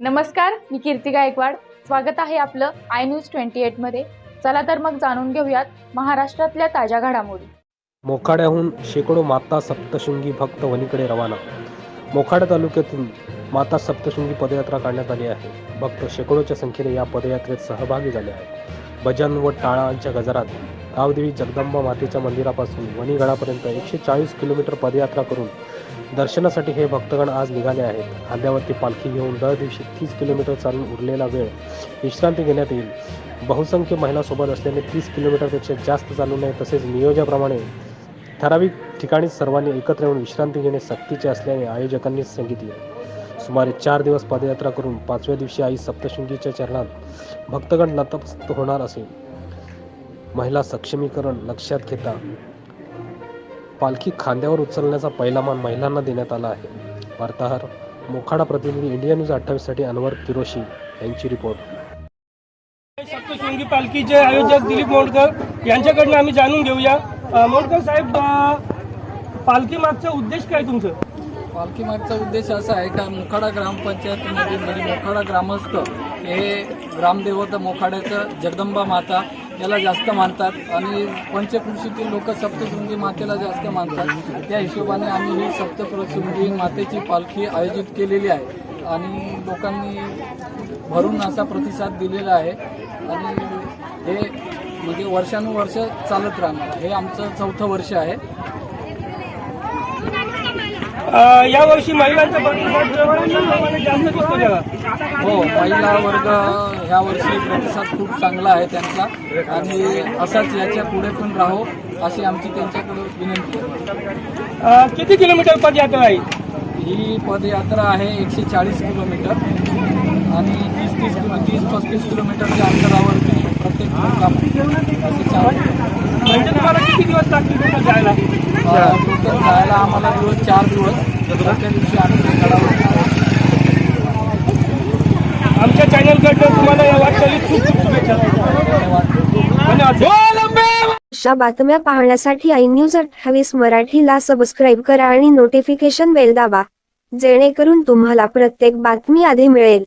नमस्कार, मी कीर्ती गायकवाड। स्वागत आहे आपलं आय न्यूज 28 मध्ये। चला तर मग जाणून घेऊयात महाराष्ट्रातल्या ताज्या घडामोडी। मोखाड्याहून शेकडो माता सप्तशृंगी भक्त वणीकडे रवाना। मोखाडा तालुक्यातून माता सप्तशृंगी पदयात्रा काढण्यात आली आहे। भक्त शेकडोच्या संख्येने या पदयात्रेत सहभागी झाले आहेत। भजन व टाळांच्या गजरात गावदेवी जगदंबा मातेच्या मंदिरापासून वणीगडापर्यंत 140 किलोमीटर पदयात्रा करून दर्शनासाठी हे भक्तगण आज निघाले आहेत। खांद्यावरती पालखी घेऊन दर दिवशी 30 किलोमीटर चालून उरलेला वेळ विश्रांती घेण्यात येईल। बहुसंख्य महिला सोबत असल्याने 30 किलोमीटरपेक्षा जास्त चालू नये, तसेच नियोजनाप्रमाणे ठराविक ठिकाणी सर्वांनी एकत्र येऊन विश्रांती घेणे सक्तीचे असल्याने आयोजकांनी सांगितले। सुमारे 4 दिवस पदयात्रा करून 5व्या दिवशी आई सप्तशृंगीच्या चरणात भक्तगण नतमस्तक होणार असे। महिला सक्षमीकरण लक्षात घेता पालखी खांद्यावर उचलण्याचा पहिला मान महिलांना देण्यात आला आहे। वार्ताहर मोखाडा प्रतिनिधी इंडिया न्यूज 28 साठी अनवर किरोशी यांची रिपोर्ट। सप्तशृंगी पालखीचे आयोजक दिलीप मोडकर यांच्याकडून आम्ही जाणून घेऊया। मोडकर साहेब, पालखी मागचा उद्देश काय तुमचं? पालखी मागचा उद्देश असा आहे का मोखाडा ग्रामपंचायतीमध्ये मोखाडा ग्रामस्थ हे ग्रामदेवता मोखाड्याचं जगदंबा माता याला जास्त मानतात आणि पंचकृषीतील लोक सप्तशृंगी मातेला जास्त मानतात। त्या हिशोबाने आम्ही ही सप्तशृंगी मातेची पालखी आयोजित केलेली आहे आणि लोकांनी भरून असा प्रतिसाद दिलेला आहे आणि हे म्हणजे वर्षानुवर्ष चालत राहणार। हे आमचं 4थं वर्ष आहे। यावर्षी महिलांचा प्रतिसाद जास्त दिसतो त्याला। हो, महिला वर्ग ह्या वर्षी प्रतिसाद खूप चांगला आहे त्यांचा आणि असाच याच्या पुढे पण राहो अशी आमची त्यांच्याकडे विनंती आहे। किती किलोमीटर पदयात्रा आहे ही? पदयात्रा आहे 140 किलोमीटर आणि 30-35 किलोमीटरच्या अंतरावरती प्रत्येक मुक्काम असे चालू। म्हणजे तुम्हाला किती दिवस लागतील जायला? जायला आम्हाला 4 दिवस। त्या दिवशी आम्ही गडावर। आमच्या चॅनलकडनं तुम्हाला या वाटचालीत खूप खूप शुभेच्छा। अशा बातम्या पाहण्यासाठी आय न्यूज 28 मराठीला सबस्क्राईब करा आणि नोटिफिकेशन बेल दाबा, जेणेकरून तुम्हाला प्रत्येक बातमी आधी मिळेल।